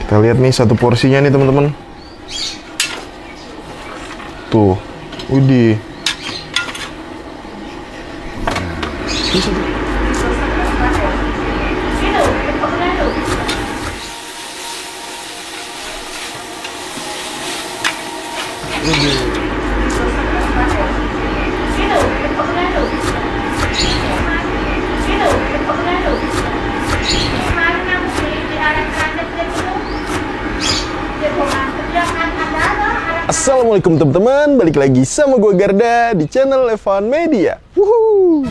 Kita lihat nih satu porsinya nih teman-teman. Tuh, widih. Assalamualaikum teman-teman, balik lagi sama gue Garda di channel Evan Media. Wuhuu.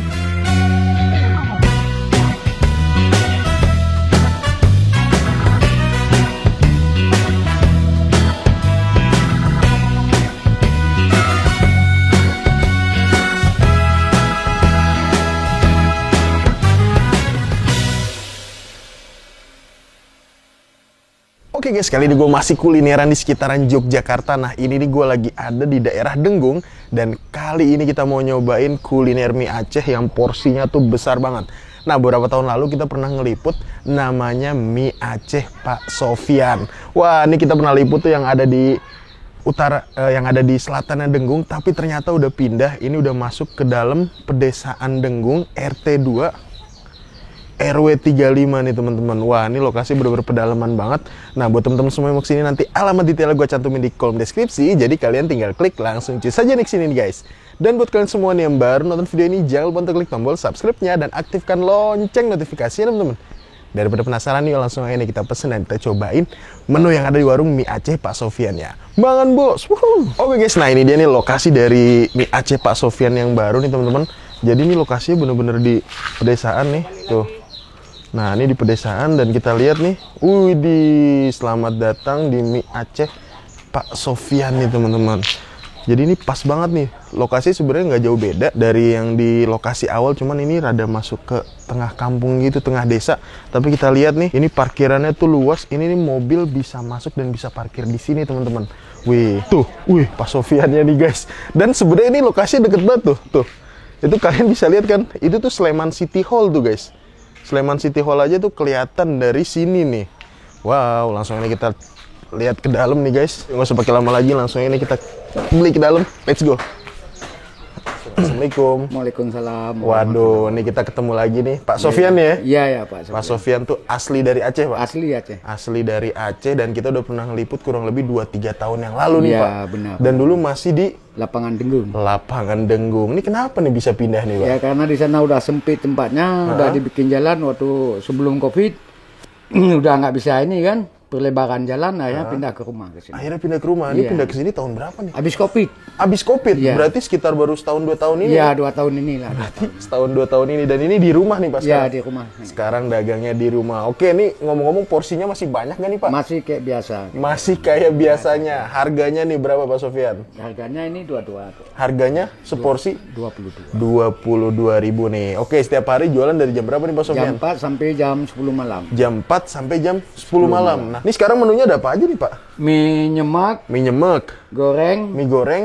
Oke guys, kali ini gue masih kulineran di sekitaran Yogyakarta. Nah ini nih gue lagi ada di daerah Denggung. Dan kali ini kita mau nyobain kuliner mie Aceh yang porsinya tuh besar banget. Nah beberapa tahun lalu kita pernah ngeliput namanya mie Aceh Pak Sofyan. Wah ini kita pernah liput tuh yang ada di utara, yang ada di selatan Denggung. Tapi ternyata udah pindah, ini udah masuk ke dalam pedesaan Denggung RT 2 RW 35 nih teman-teman. Wah ini lokasi bener-bener pedalaman banget. Nah buat teman-teman semua yang mau kesini, nanti alamat detailnya gue cantumin di kolom deskripsi. Jadi kalian tinggal klik langsung cus aja nih kesini nih guys. Dan buat kalian semua nih yang baru nonton video ini, jangan lupa untuk klik tombol subscribe-nya dan aktifkan lonceng notifikasinya teman-teman. Daripada penasaran nih, langsung aja nih kita pesen dan kita cobain menu yang ada di warung mie Aceh Pak Sofyan ya. Mangan bos. Oke guys, nah ini dia nih lokasi dari mie Aceh Pak Sofyan yang baru nih teman-teman. Jadi ini lokasinya bener-bener di pedesaan nih tuh. Nah ini di pedesaan dan kita lihat nih, widih, selamat datang di mie Aceh Pak Sofyan nih teman-teman. Jadi ini pas banget nih, lokasi sebenarnya nggak jauh beda dari yang di lokasi awal, cuman ini rada masuk ke tengah kampung gitu, tengah desa. Tapi kita lihat nih, ini parkirannya tuh luas, ini nih mobil bisa masuk dan bisa parkir di sini teman-teman. Wih, tuh, wih, Pak Sofyannya nih guys. Dan sebenarnya ini lokasinya deket banget tuh. Itu kalian bisa lihat kan, itu tuh Sleman City Hall tuh guys. Sleman City Hall aja tuh kelihatan dari sini nih. Wow, langsung ini kita lihat ke dalam nih guys. Nggak usah pakai lama lagi, langsung ini kita beli ke dalam. Let's go. Assalamualaikum. Waalaikumsalam. Waduh, ini kita ketemu lagi nih Pak Sofyan ya? Iya ya Pak Sofyan. Pak Sofyan tuh asli dari Aceh Pak? Asli Aceh. Asli dari Aceh, dan kita udah pernah ngeliput kurang lebih 2-3 tahun yang lalu nih ya, Pak. Benar. Dan dulu masih di Lapangan Denggung. Lapangan Denggung. Ini kenapa nih bisa pindah nih Pak? Ya karena di sana udah sempit tempatnya, udah dibikin jalan waktu sebelum Covid. Udah nggak bisa ini kan, perlebaran jalan, akhirnya pindah ke rumah ke sini. Akhirnya pindah ke rumah. Ini pindah ke sini tahun berapa nih? Habis Covid. Abis Covid, Iya. berarti sekitar baru setahun 2 tahun ini? Iya, 2 tahun inilah. Berarti setahun 2 tahun ini, dan ini di rumah nih Pak Iya, sekarang? di rumah. Sekarang dagangnya di rumah. Oke, nih ngomong-ngomong porsinya masih banyak nggak nih Pak? Masih kayak biasa. Masih kayak biasanya. Harganya nih berapa Pak Sofyan? Harganya ini 22. Harganya seporsi? 22. 22.000 nih. Oke, setiap hari jualan dari jam berapa nih Pak Sofyan? Jam 4 sampai jam 10 malam. Jam 4 sampai jam 10 malam. Nah, ini sekarang menunya ada apa aja nih Pak? Mie nyemak, Mie nyemek, goreng, mie goreng,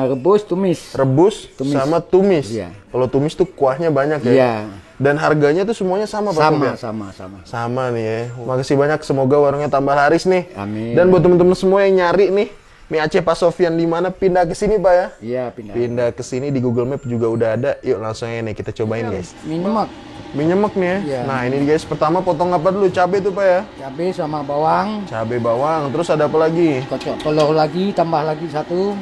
rebus, tumis. rebus, sama tumis. Iya. Kalau tumis tuh kuahnya banyak ya? Iya. Dan harganya tuh semuanya sama Pak Sofyan? Sama. Sama nih ya. Makasih banyak, semoga warungnya tambah laris nih. Amin. Dan buat temen-temen semua yang nyari nih mie Aceh Pak Sofyan di mana, pindah ke sini Pak ya? Iya, pindah. Pindah ke sini, di Google Map juga udah ada. Yuk langsung aja nih kita cobain guys. Mie nyemak. Mie nyemek nih ya. Iya. Nah ini guys, pertama potong apa dulu? Cabai tuh Pak ya? Cabai sama bawang, Cabai bawang, terus ada apa lagi? kocok telur lagi, tambah lagi satu.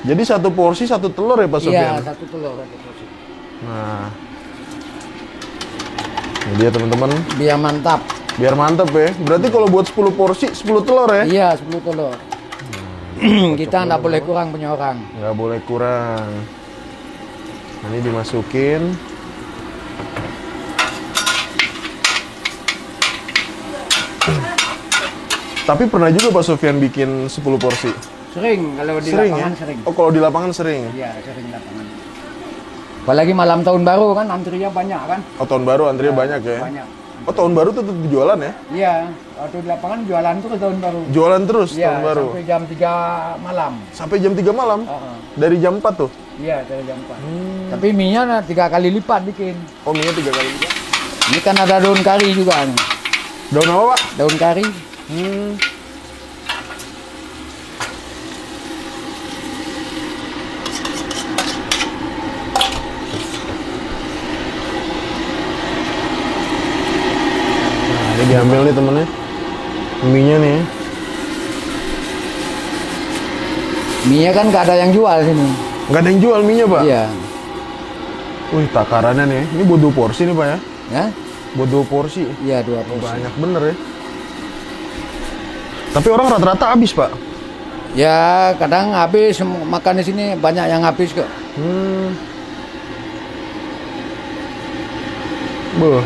Jadi satu porsi satu telur ya Pak Sofyan? Iya, satu telur. Satu porsi. Nah, ini dia teman-teman. Biar mantap. Biar mantep ya. Berarti kalau buat 10 porsi 10 telur ya? Iya, 10 telur. Kita nggak boleh kurang punya orang. Nggak boleh kurang. Nah, ini dimasukin. Tapi pernah juga Pak Sofyan bikin 10 porsi? Sering, kalau di Sering lapangan ya? sering. Oh kalau di lapangan sering? Iya, sering lapangan. Apalagi malam tahun baru kan, antrinya banyak kan? Oh tahun baru antrinya banyak ya? Banyak. Oh tahun baru tuh tetap jualan ya? Iya, waktu di lapangan jualan terus tahun baru. Jualan terus Iya, tahun baru? sampai jam 3 malam. Sampai jam 3 malam? Heeh. Dari jam 4 tuh? Iya, dari jam 4. Tapi mie-nya 3 kali lipat bikin. Oh mie 3 kali lipat? Ini kan ada daun kari juga nih. Daun apa Pak? Daun kari. Hmm. Nah, ini diambil nih temennya. Mie-nya nih. Mie kan nggak ada yang jual sini. Nggak ada yang jual mie-nya, Pak? Iya. Wih, takarannya nih. Ini buat 2 porsi nih, Pak ya? Ya? Buat 2 porsi. Iya, 2 porsi. Banyak bener ya. Tapi orang rata-rata habis, Pak. Ya, kadang habis makan di sini banyak yang habis kok. Beuh.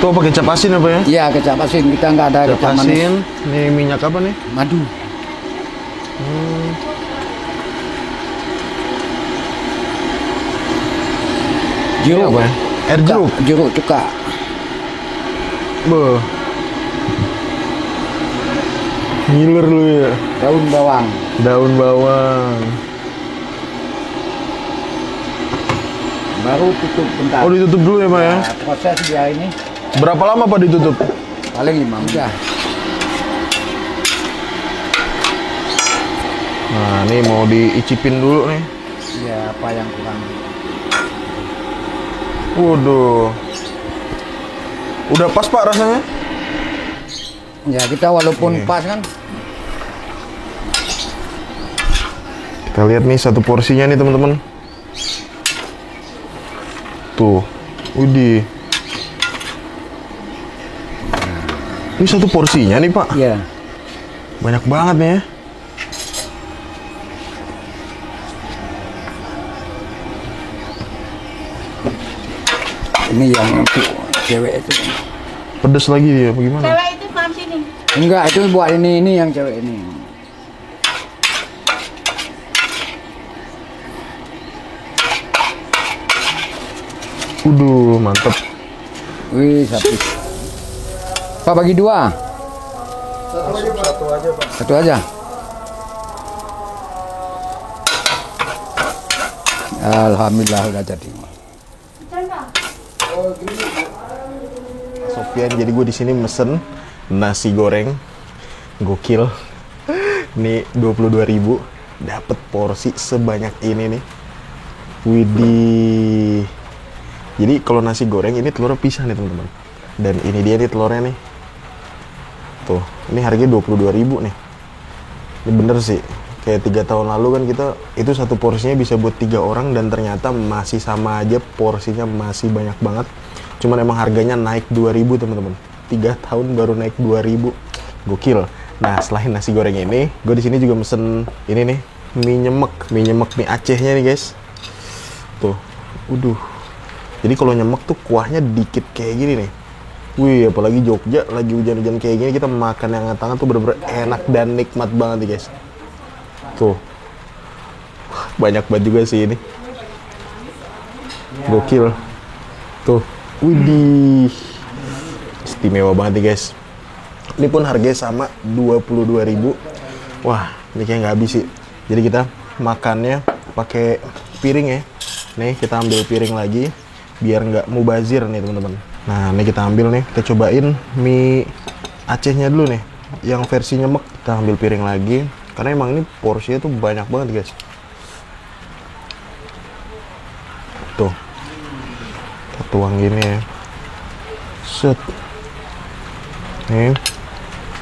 Tuh pakai kecap asin apa ya? Iya, kecap asin. Kita nggak ada Kecap kecap manis. asin. Nih minyak apa nih? Madu. Ini Jeruk. apa ya? Air jeruk. Jeruk cuka. Beuh. Ngiler lu ya. Daun bawang. Daun bawang. Baru tutup bentar. Oh, ditutup dulu ya, Pak ya? Nah, proses dia ini Berapa lama Pak ditutup? paling 5 menit. Nah, ini mau diicipin dulu nih. Ya, apa yang kurang? Waduh. Udah pas Pak rasanya? Ya, kita walaupun Nih. pas kan. Kita lihat nih satu porsinya nih teman-teman. Tuh, widih. Ini satu porsinya nih Pak. Iya. Banyak banget nih ya. Ini yang untuk cewek itu. Pedes lagi dia, bagaimana? Cewek itu paham sini. Enggak, itu buat ini yang cewek ini. Mantep. Wih, sapi. Pak bagi 2. Satu aja Pak. Satu aja. Alhamdulillah udah jadi. Sofian, jadi gue di sini mesen nasi goreng gokil. Nih 22.000 dapat porsi sebanyak ini nih. Widih. Jadi kalau nasi goreng ini telurnya pisah nih teman-teman. Dan ini dia nih telurnya nih. Tuh, ini harganya 22.000 nih. Ini bener sih. Kayak 3 tahun lalu kan kita itu satu porsinya bisa buat 3 orang dan ternyata masih sama aja, porsinya masih banyak banget. Cuman emang harganya naik 2.000 teman-teman. 3 tahun baru naik 2.000. Gokil. Nah, selain nasi goreng ini, gue di sini juga mesen ini nih, mie nyemek mie Acehnya nih guys. Tuh, jadi kalau nyemek tuh kuahnya dikit kayak gini nih. Wih, apalagi Jogja lagi hujan-hujan kayak gini, kita makan yang hangat-hangat tuh bener-bener enak dan nikmat banget nih guys. Tuh, banyak banget juga sih ini. Gokil. Tuh, widih, istimewa banget nih guys. Ini pun harganya sama 22.000. Wah, ini kayak nggak habis sih. Jadi kita makannya pakai piring ya. Nih kita ambil piring lagi biar nggak mubazir nih teman-teman. Nah, ini kita ambil nih, kita cobain mie Acehnya dulu nih, yang versi nyemek. Kita ambil piring lagi, karena emang ini porsinya tuh banyak banget guys. Tuh, kita tuang gini ya. Set. Nih,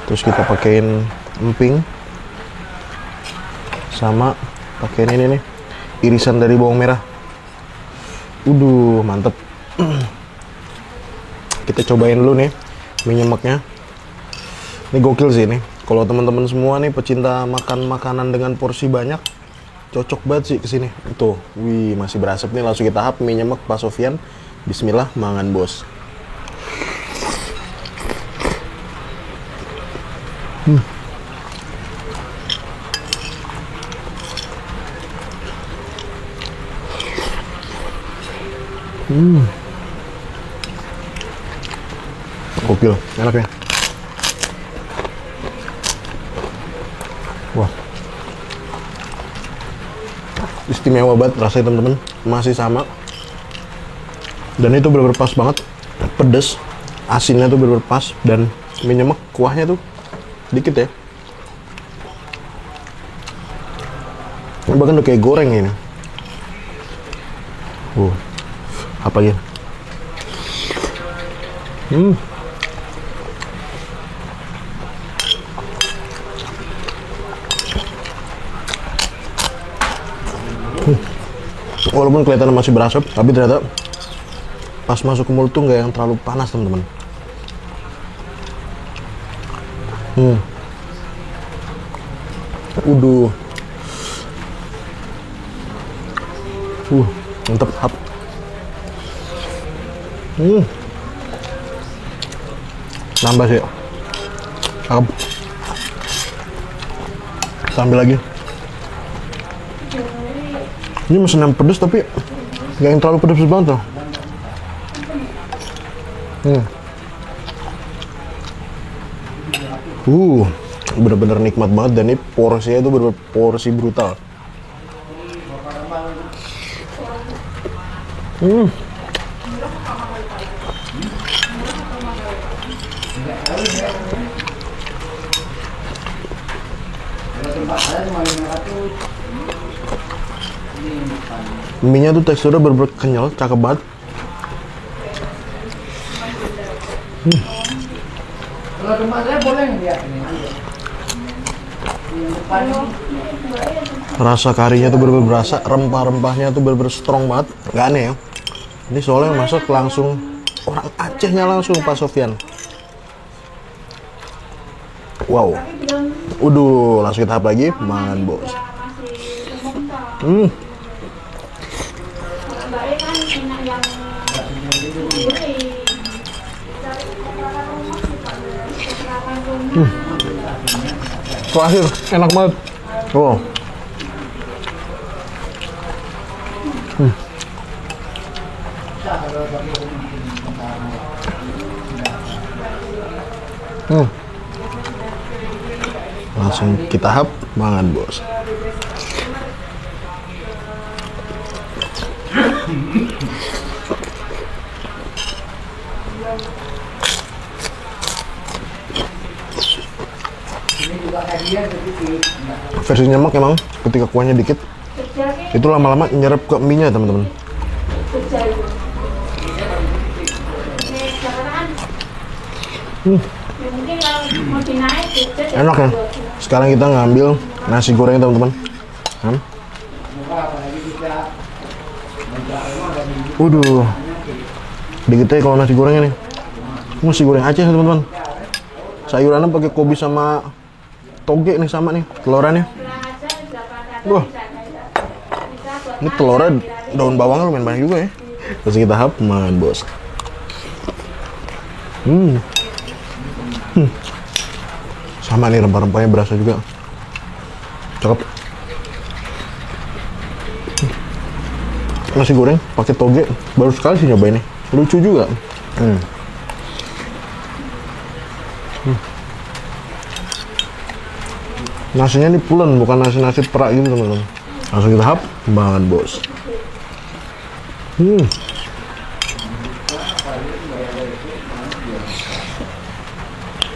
terus kita pakein emping, sama pakein ini nih, irisan dari bawang merah. Mantep. Kita cobain dulu nih mie nyemeknya. Ini gokil sih nih. Kalau teman-teman semua nih pecinta makan makanan dengan porsi banyak, cocok banget sih kesini. Tuh, wih masih berasap nih. Langsung kita hap mie nyemek Pak Sofian. Bismillah, mangan bos. Gokil, enak ya. Wah, istimewa banget rasanya teman-teman. Masih sama Dan itu bener-bener pas banget, pedes, asinnya tuh bener-bener pas, dan mie nyemek kuahnya tuh dikit ya. Bahkan udah kayak goreng ini. Apa ya? Walaupun kelihatan masih berasap, tapi ternyata pas masuk ke mulut tuh nggak yang terlalu panas, teman-teman. Uduh. Mantep, hap. Nambah sih. Cakep. Sambil lagi. Ini mesin yang pedes tapi nggak yang terlalu pedes banget tuh. Bener-bener nikmat banget, dan ini porsinya itu bener-bener porsi brutal. Mie-nya tuh teksturnya bener-bener kenyal, cakep banget. Kalau tempat saya boleh nggak ini? Rasa karinya tuh bener-bener berasa, rempah-rempahnya tuh bener-bener strong banget. Gak aneh ya. Ini soalnya masak langsung orang Acehnya langsung, Pak Sofyan. Wow. Langsung kita tahap lagi, man bos. Terakhir, enak banget. Langsung kita hap, mangan bos. Versi nyemek emang ketika kuahnya dikit itu lama-lama nyerap ke mie nya, teman-teman. Enak ya. Sekarang kita ngambil nasi goreng, teman-teman. Dikit aja kalau nasi gorengnya nih. Nasi goreng Aceh, teman-teman. Sayurannya pakai kobi sama toge nih, sama nih telorannya. Ini telurnya daun bawangnya lumayan banyak juga ya. Terus kita hap, man bos. Sama nih, rempah-rempahnya berasa juga. Cakep. Nasi goreng pakai toge, baru sekali sih nyobain nih. Lucu juga. Nasinya ini pulen, bukan nasi-nasi perak gitu, teman-teman. Langsung kita hap, banget bos.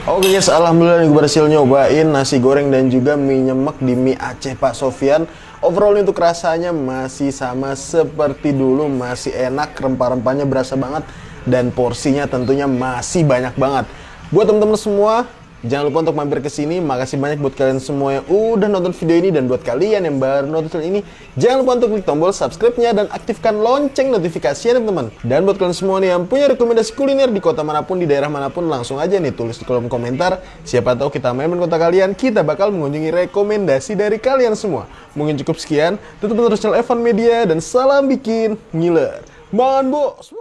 Oke guys, alhamdulillah gue berhasil nyobain nasi goreng dan juga mie nyemek di mie Aceh Pak Sofyan. Overall untuk rasanya masih sama seperti dulu, masih enak, rempah-rempahnya berasa banget, dan porsinya tentunya masih banyak banget. Buat teman-teman semua, jangan lupa untuk mampir ke sini. Makasih banyak buat kalian semua yang udah nonton video ini, dan buat kalian yang baru nonton ini, jangan lupa untuk klik tombol subscribe-nya dan aktifkan lonceng notifikasinya, teman-teman. Dan buat kalian semua nih yang punya rekomendasi kuliner di kota manapun, di daerah manapun, langsung aja nih tulis di kolom komentar. Siapa tahu kita main di kota kalian, kita bakal mengunjungi rekomendasi dari kalian semua. Mungkin cukup sekian. Tutup terus channel Evan Media, dan salam bikin ngiler. Man bos.